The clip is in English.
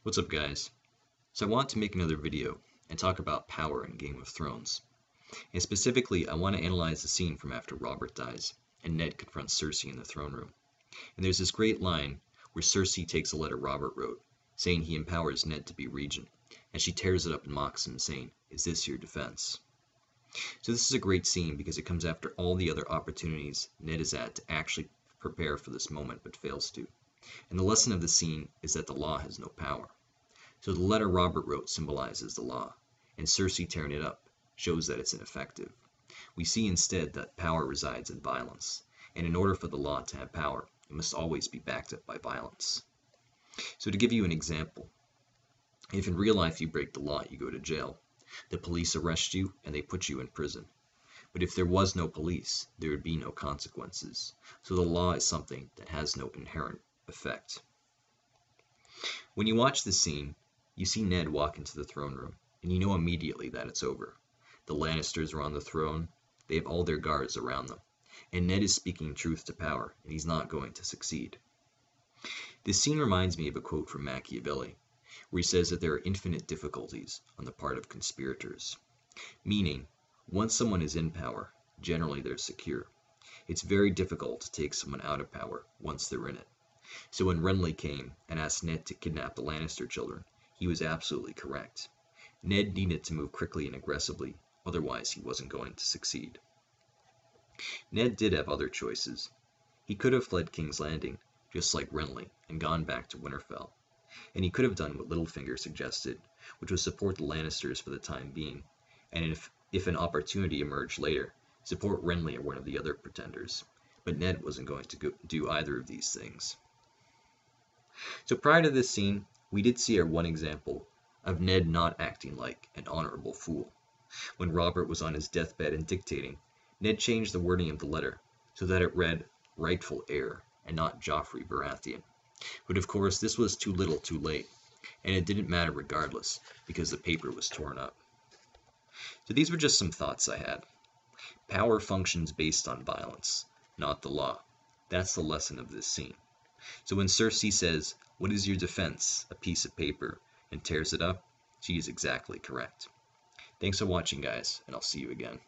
What's up, guys? So I want to make another video and talk about power in Game of Thrones. And specifically, I want to analyze the scene from after Robert dies and Ned confronts Cersei in the throne room. And there's this great line where Cersei takes a letter Robert wrote, saying he empowers Ned to be regent, and she tears it up and mocks him, saying, "Is this your defense?" So this is a great scene because it comes after all the other opportunities Ned has had to actually prepare for this moment but fails to. And the lesson of the scene is that the law has no power. So the letter Robert wrote symbolizes the law, and Cersei tearing it up shows that it's ineffective. We see instead that power resides in violence, and in order for the law to have power, it must always be backed up by violence. So to give you an example, if in real life you break the law, you go to jail. The police arrest you and they put you in prison. But if there was no police, there would be no consequences. So the law is something that has no inherent effect. When you watch this scene, you see Ned walk into the throne room, and you know immediately that it's over. The Lannisters are on the throne, they have all their guards around them, and Ned is speaking truth to power, and he's not going to succeed. This scene reminds me of a quote from Machiavelli, where he says that there are infinite difficulties on the part of conspirators. Meaning, once someone is in power, generally they're secure. It's very difficult to take someone out of power once they're in it. So when Renly came and asked Ned to kidnap the Lannister children, he was absolutely correct. Ned needed to move quickly and aggressively, otherwise he wasn't going to succeed. Ned did have other choices. He could have fled King's Landing, just like Renly, and gone back to Winterfell. And he could have done what Littlefinger suggested, which was support the Lannisters for the time being, and if an opportunity emerged later, support Renly or one of the other pretenders. But Ned wasn't going to do either of these things. So prior to this scene, we did see our one example of Ned not acting like an honorable fool. When Robert was on his deathbed and dictating, Ned changed the wording of the letter so that it read rightful heir and not Joffrey Baratheon. But of course this was too little too late, and it didn't matter regardless because the paper was torn up. So these were just some thoughts I had. Power functions based on violence, not the law. That's the lesson of this scene. So when Cersei says, "What is your defense?" a piece of paper, and tears it up, she is exactly correct. Thanks for watching, guys, and I'll see you again.